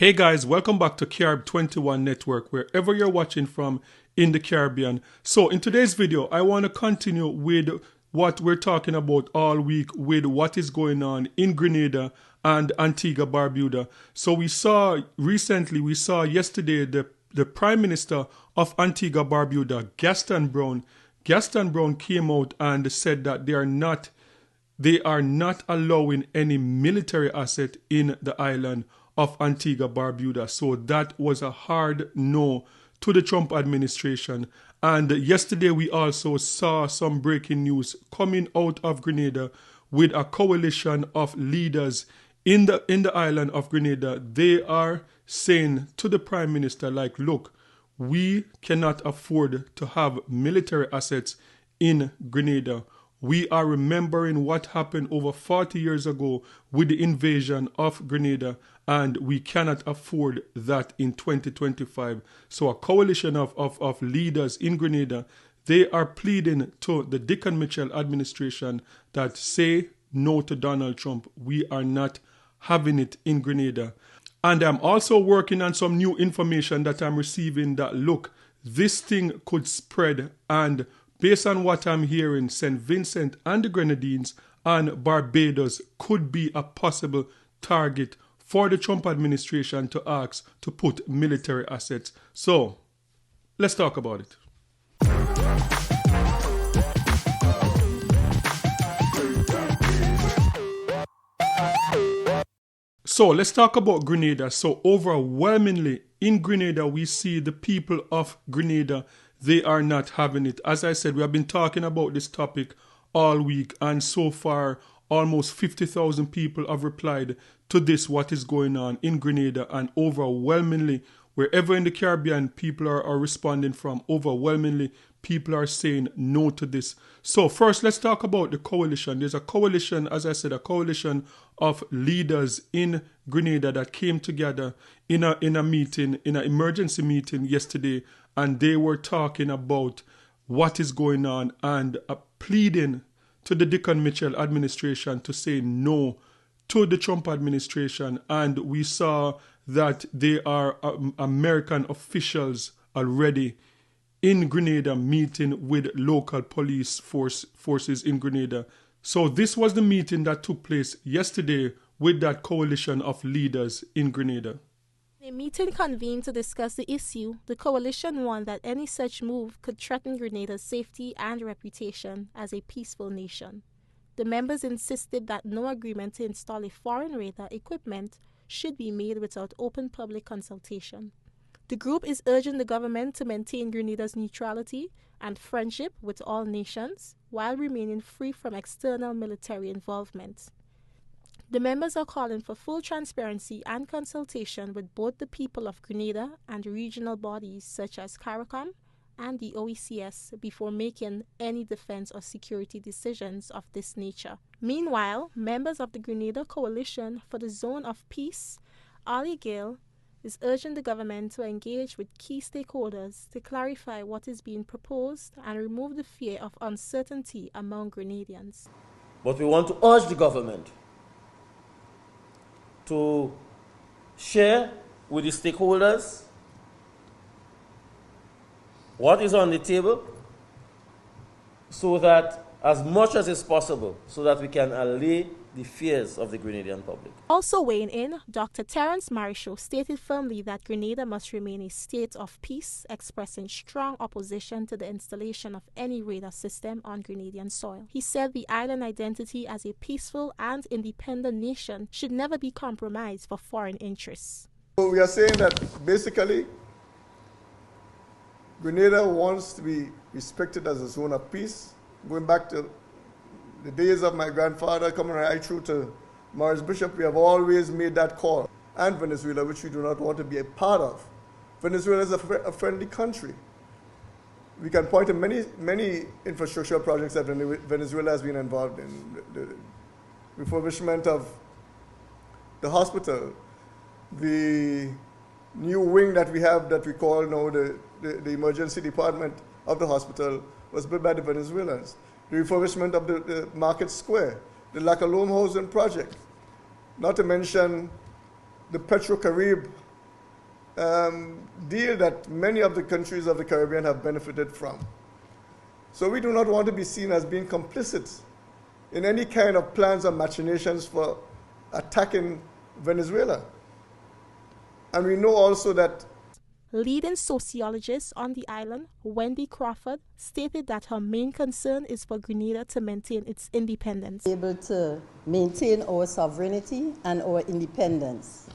Hey guys, welcome back to Carib 21 Network, wherever you're watching from in the Caribbean. So in today's video, I want to continue with what we're talking about all week with what is going on in Grenada and Antigua Barbuda. So we saw yesterday the Prime Minister of Antigua Barbuda, Gaston Brown came out and said that they are not allowing any military asset in the island of Antigua Barbuda. So that was a hard no to the Trump administration. And yesterday we also saw some breaking news coming out of Grenada with a coalition of leaders in the island of Grenada. They are saying to the Prime Minister, like, look, we cannot afford to have military assets in Grenada. We are remembering what happened over 40 years ago with the invasion of Grenada, and we cannot afford that in 2025. So a coalition of leaders in Grenada, they are pleading to the Dick and Mitchell administration that say no to Donald Trump. We are not having it in Grenada. And I'm also working on some new information that I'm receiving that, look, this thing could spread, and based on what I'm hearing, St. Vincent and the Grenadines and Barbados could be a possible target for the Trump administration to ask to put military assets. So, let's talk about it. So, let's talk about Grenada. So, overwhelmingly, in Grenada, we see the people of Grenada, they are not having it. As I said, we have been talking about this topic all week, and so far, almost 50,000 people have replied to this, what is going on in Grenada, and overwhelmingly, wherever in the Caribbean people are responding from, overwhelmingly, people are saying no to this. So first, let's talk about the coalition. There's a coalition, as I said, a coalition of leaders in Grenada that came together in a meeting, in an emergency meeting yesterday, and they were talking about what is going on and pleading to the Dick and Mitchell administration to say no to the Trump administration. And we saw that there are American officials already in Grenada meeting with local police forces in Grenada. So this was the meeting that took place yesterday with that coalition of leaders in Grenada. In a meeting convened to discuss the issue, the coalition warned that any such move could threaten Grenada's safety and reputation as a peaceful nation. The members insisted that no agreement to install a foreign radar equipment should be made without open public consultation. The group is urging the government to maintain Grenada's neutrality and friendship with all nations while remaining free from external military involvement. The members are calling for full transparency and consultation with both the people of Grenada and regional bodies such as CARICOM and the OECS before making any defense or security decisions of this nature. Meanwhile, members of the Grenada Coalition for the Zone of Peace, Ali Gale, is urging the government to engage with key stakeholders to clarify what is being proposed and remove the fear of uncertainty among Grenadians. But we want to urge the government to share with the stakeholders what is on the table, so that as much as is possible, so that we can allay the fears of the Grenadian public. Also weighing in, Dr. Terence Marichaud stated firmly that Grenada must remain a state of peace, expressing strong opposition to the installation of any radar system on Grenadian soil. He said the island identity as a peaceful and independent nation should never be compromised for foreign interests. So we are saying that basically Grenada wants to be respected as a zone of peace, going back to the days of my grandfather coming right through to Morris Bishop. We have always made that call. And Venezuela, which we do not want to be a part of. Venezuela is a friendly country. We can point to many infrastructure projects that Venezuela has been involved in. The refurbishment of the hospital, the new wing that we have that we call now the emergency department of the hospital was built by the Venezuelans. The refurbishment of the Market Square, the Lacalome Housing Project, not to mention the Carib deal that many of the countries of the Caribbean have benefited from. So we do not want to be seen as being complicit in any kind of plans or machinations for attacking Venezuela. And we know also that leading sociologist on the island, Wendy Crawford, stated that her main concern is for Grenada to maintain its independence. Able to maintain our sovereignty and our independence.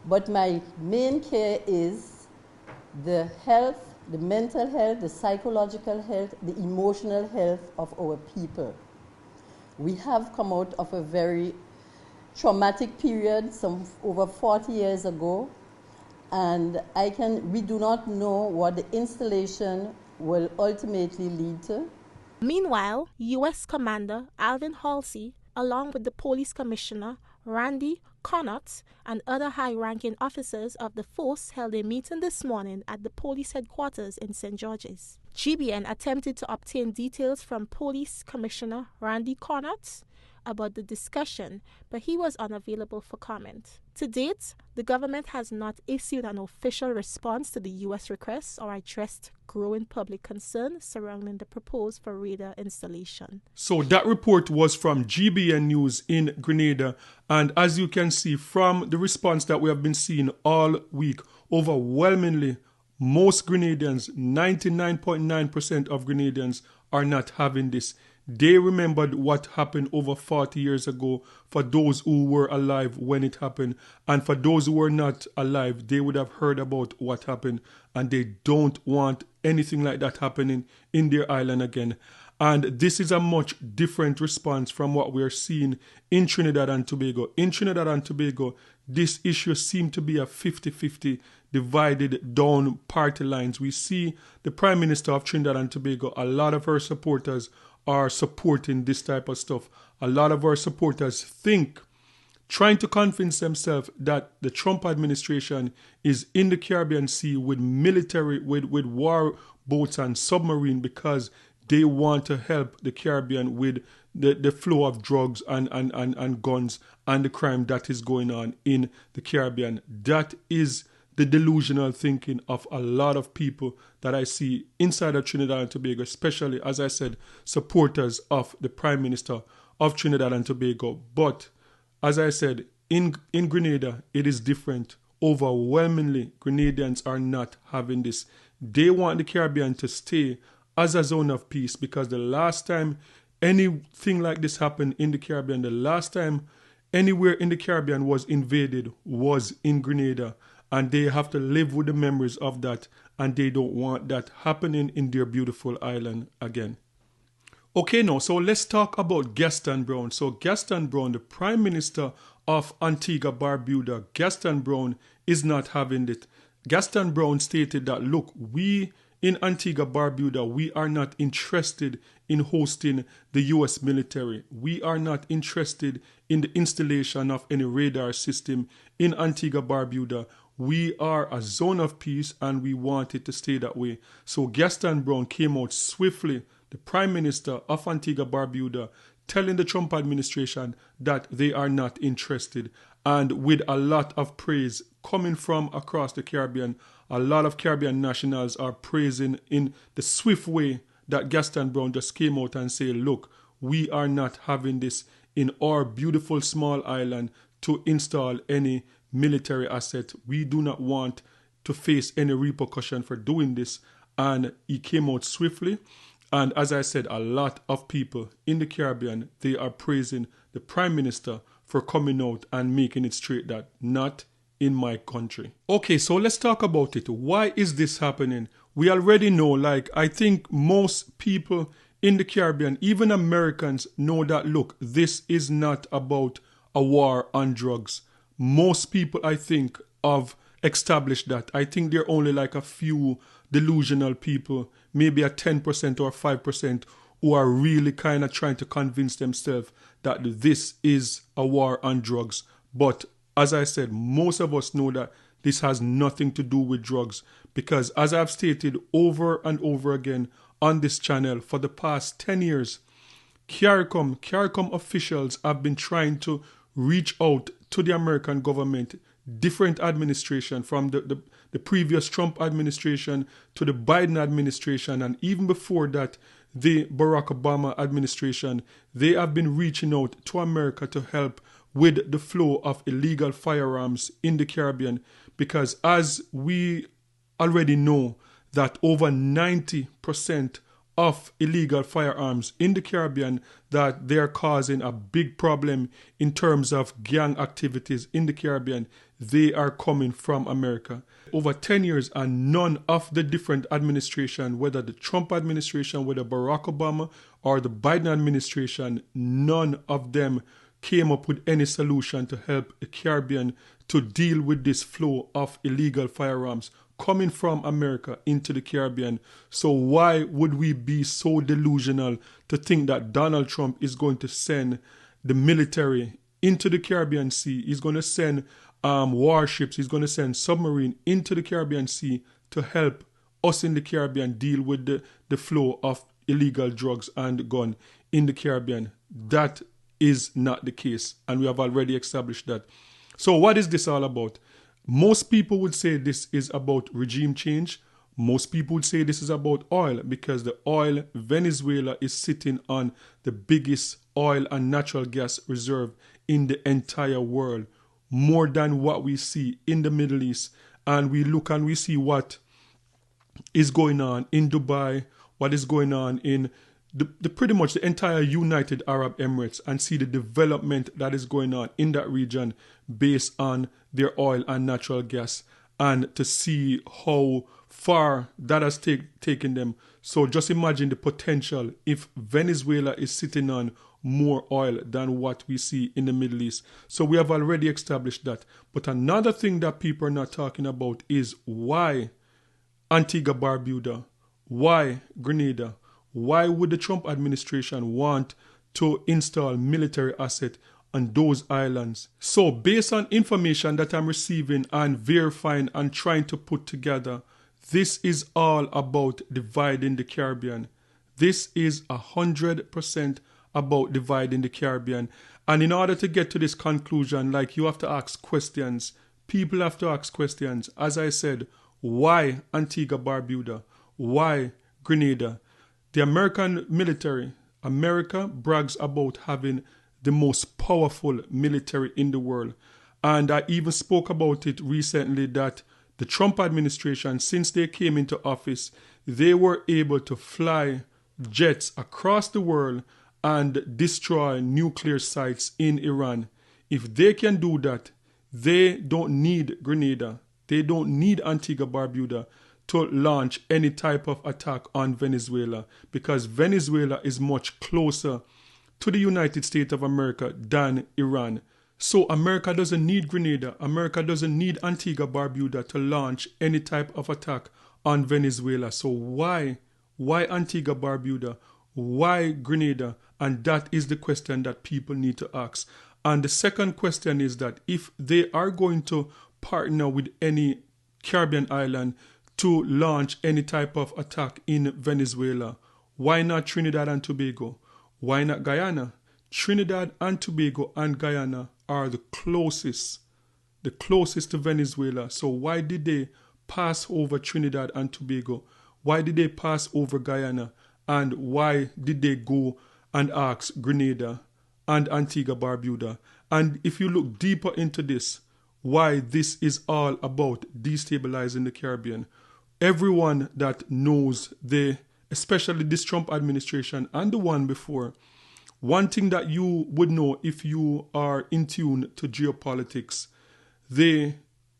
But my main care is the health, the mental health, the psychological health, the emotional health of our people. We have come out of a very traumatic period some over 40 years ago, and we do not know what the installation will ultimately lead to. Meanwhile, U.S. Commander Alvin Halsey, along with the Police Commissioner Randy Connaught and other high-ranking officers of the force, held a meeting this morning at the police headquarters in St. George's. GBN attempted to obtain details from Police Commissioner Randy Connaught about the discussion, but he was unavailable for comment. To date, the government has not issued an official response to the U.S. request or addressed growing public concern surrounding the proposed for radar installation. So that report was from GBN News in Grenada, and as you can see from the response that we have been seeing all week, overwhelmingly, most Grenadians, 99.9% of Grenadians, are not having this. They remembered what happened over 40 years ago for those who were alive when it happened. And for those who were not alive, they would have heard about what happened. And they don't want anything like that happening in their island again. And this is a much different response from what we are seeing in Trinidad and Tobago. In Trinidad and Tobago, this issue seemed to be a 50-50 divided down party lines. We see the Prime Minister of Trinidad and Tobago, a lot of her supporters are supporting this type of stuff. A lot of our supporters trying to convince themselves that the Trump administration is in the Caribbean Sea with military, with war boats and submarine because they want to help the Caribbean with the flow of drugs and guns and the crime that is going on in the Caribbean. That is the delusional thinking of a lot of people that I see inside of Trinidad and Tobago, especially, as I said, supporters of the Prime Minister of Trinidad and Tobago. But, as I said, in Grenada, it is different. Overwhelmingly, Grenadians are not having this. They want the Caribbean to stay as a zone of peace, because the last time anything like this happened in the Caribbean, the last time anywhere in the Caribbean was invaded was in Grenada. And they have to live with the memories of that, and they don't want that happening in their beautiful island again. Okay, now, so let's talk about Gaston Brown. So Gaston Brown, the Prime Minister of Antigua Barbuda, Gaston Brown is not having it. Gaston Brown stated that, look, we in Antigua Barbuda, we are not interested in hosting the U.S. military. We are not interested in the installation of any radar system in Antigua Barbuda. We are a zone of peace and we want it to stay that way. So Gaston Brown came out swiftly, the Prime Minister of Antigua Barbuda, telling the Trump administration that they are not interested. And with a lot of praise coming from across the Caribbean, a lot of Caribbean nationals are praising in the swift way that Gaston Brown just came out and said, look, we are not having this in our beautiful small island to install any military asset. We do not want to face any repercussion for doing this. And he came out swiftly. And as I said, a lot of people in the Caribbean, they are praising the Prime Minister for coming out and making it straight that not in my country. Okay, so let's talk about it. Why is this happening? We already know, I think most people in the Caribbean, even Americans, know that, look, this is not about a war on drugs. Most people, I think, have established that. I think there are only a few delusional people, maybe a 10% or 5%, who are really kind of trying to convince themselves that this is a war on drugs. But as I said, most of us know that this has nothing to do with drugs, because as I've stated over and over again on this channel for the past 10 years, CARICOM officials have been trying to reach out to the American government, different administration, from the previous Trump administration to the Biden administration, and even before that, the Barack Obama administration, they have been reaching out to America to help with the flow of illegal firearms in the Caribbean, because as we already know that over 90% of illegal firearms in the Caribbean, that they are causing a big problem in terms of gang activities in the Caribbean, they are coming from America. Over 10 years, and none of the different administration, whether the Trump administration, whether Barack Obama or the Biden administration, none of them came up with any solution to help the Caribbean to deal with this flow of illegal firearms coming from America into the Caribbean. So why would we be so delusional to think that Donald Trump is going to send the military into the Caribbean Sea? He's going to send warships, he's going to send submarine into the Caribbean Sea to help us in the Caribbean deal with the flow of illegal drugs and gun in the Caribbean. That is not the case, and we have already established that. So what is this all about? Most people would say this is about regime change. Most people would say this is about oil, because the oil, Venezuela is sitting on the biggest oil and natural gas reserve in the entire world, more than what we see in the Middle East. And we look and we see what is going on in Dubai, what is going on in the pretty much the entire United Arab Emirates, and see the development that is going on in that region based on their oil and natural gas, and to see how far that has taken them. So just imagine the potential if Venezuela is sitting on more oil than what we see in the Middle East. So we have already established that. But another thing that people are not talking about is why Antigua Barbuda, why Grenada, why would the Trump administration want to install military asset on those islands? So based on information that I'm receiving and verifying and trying to put together, this is all about dividing the Caribbean. This is 100% about dividing the Caribbean. And in order to get to this conclusion, like, you have to ask questions. People have to ask questions. As I said, why Antigua Barbuda? Why Grenada? The American military, America brags about having the most powerful military in the world. And I even spoke about it recently that the Trump administration, since they came into office, they were able to fly jets across the world and destroy nuclear sites in Iran. If they can do that, they don't need Grenada. They don't need Antigua Barbuda to launch any type of attack on Venezuela, because Venezuela is much closer to the United States of America than Iran. So America doesn't need Grenada. America doesn't need Antigua Barbuda to launch any type of attack on Venezuela. So why Antigua Barbuda? Why Grenada? And that is the question that people need to ask. And the second question is that if they are going to partner with any Caribbean island to launch any type of attack in Venezuela, why not Trinidad and Tobago? Why not Guyana? Trinidad and Tobago and Guyana are the closest to Venezuela. So why did they pass over Trinidad and Tobago? Why did they pass over Guyana? And why did they go and ask Grenada and Antigua Barbuda? And if you look deeper into this, why this is all about destabilizing the Caribbean, everyone that knows especially this Trump administration and the one before, one thing that you would know if you are in tune to geopolitics, the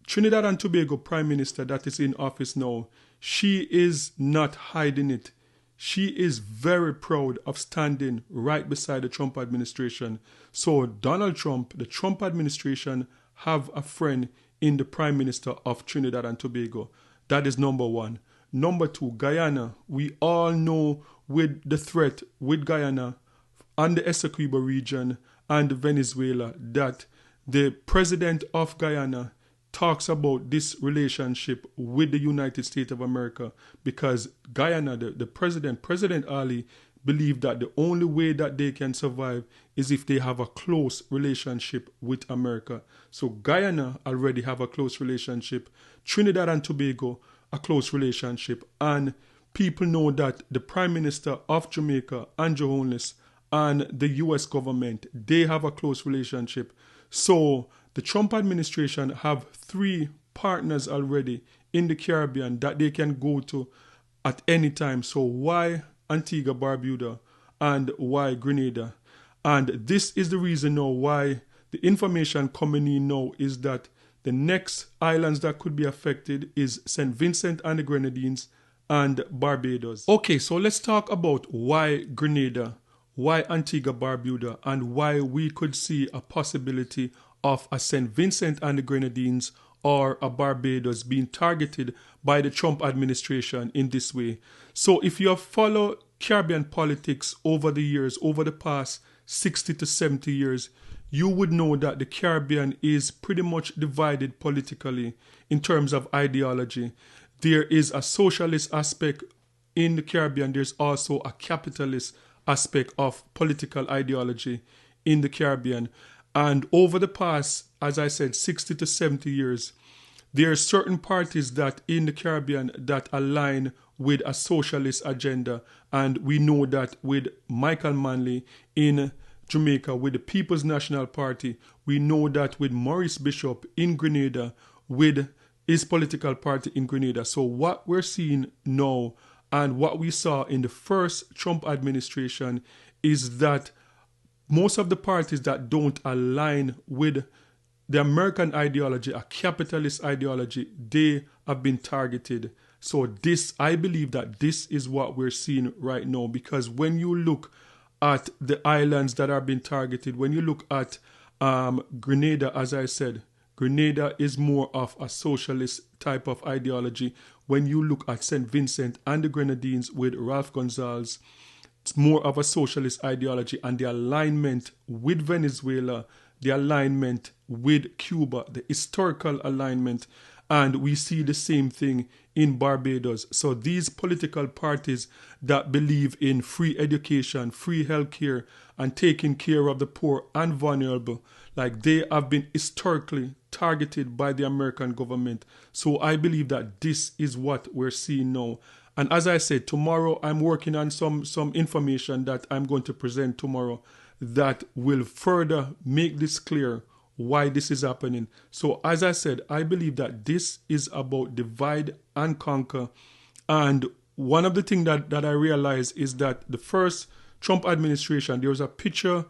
Trinidad and Tobago Prime Minister that is in office now, she is not hiding it. She is very proud of standing right beside the Trump administration. So Donald Trump, the Trump administration, have a friend in the Prime Minister of Trinidad and Tobago. That is number one. Number two, Guyana. We all know with the threat with Guyana and the Essequibo region and Venezuela that the president of Guyana talks about this relationship with the United States of America, because Guyana, the President Ali, believed that the only way that they can survive is if they have a close relationship with America. So Guyana already have a close relationship, Trinidad and Tobago a close relationship, and people know that the Prime Minister of Jamaica, Andrew Holness, and the US government, they have a close relationship. So the Trump administration have 3 partners already in the Caribbean that they can go to at any time. So why Antigua Barbuda and why Grenada? And this is the reason now why the information coming in now is that the next islands that could be affected is St. Vincent and the Grenadines and Barbados. Okay, so let's talk about why Grenada, why Antigua Barbuda, and why we could see a possibility of a St. Vincent and the Grenadines or a Barbados being targeted by the Trump administration in this way. So if you have followed Caribbean politics over the years, over the past 60 to 70 years, you would know that the Caribbean is pretty much divided politically in terms of ideology. There is a socialist aspect in the Caribbean. There's also a capitalist aspect of political ideology in the Caribbean. And over the past, as I said, 60 to 70 years, there are certain parties that in the Caribbean that align with a socialist agenda. And we know that with Michael Manley in Jamaica, with the People's National Party, we know that with Maurice Bishop in Grenada, with his political party in Grenada. So what we're seeing now and what we saw in the first Trump administration is that most of the parties that don't align with the American ideology, a capitalist ideology, they have been targeted. So this, I believe that this is what we're seeing right now, because when you look at the islands that are being targeted, when you look at Grenada, as I said, Grenada is more of a socialist type of ideology. When you look at St. Vincent and the Grenadines with Ralph Gonsalves, it's more of a socialist ideology, and the alignment with Venezuela, the alignment with Cuba, the historical alignment, and we see the same thing in Barbados. So these political parties that believe in free education, free healthcare, and taking care of the poor and vulnerable, like they have been historically targeted by the American government. So I believe that this is what we're seeing now. And as I said, tomorrow I'm working on some information that I'm going to present tomorrow that will further make this clear why this is happening. So as I said, I believe that this is about divide and conquer. And one of the things that I realized is that the first Trump administration, there was a picture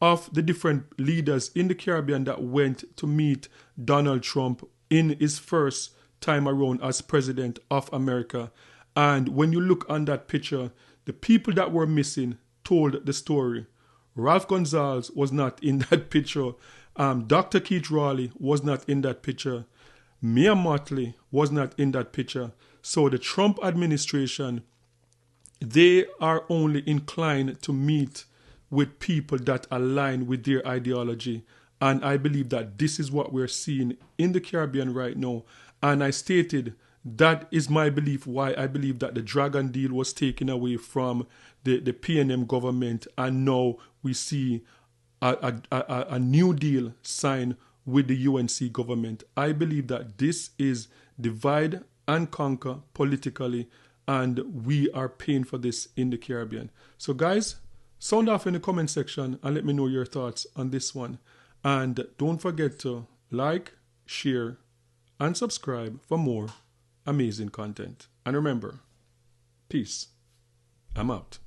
of the different leaders in the Caribbean that went to meet Donald Trump in his first time around as president of America. And when you look on that picture, the people that were missing told the story. Ralph Gonsalves was not in that picture. Dr. Keith Raleigh was not in that picture. Mia Mottley was not in that picture. So the Trump administration, they are only inclined to meet with people that align with their ideology. And I believe that this is what we're seeing in the Caribbean right now. And I stated that is my belief, why I believe that the Dragon deal was taken away from the PNM government, and now we see a new deal signed with the UNC government. I believe that this is divide and conquer politically, and we are paying for this in the Caribbean. So guys, sound off in the comment section and let me know your thoughts on this one. And don't forget to like, share, and subscribe for more amazing content. And remember, peace. I'm out.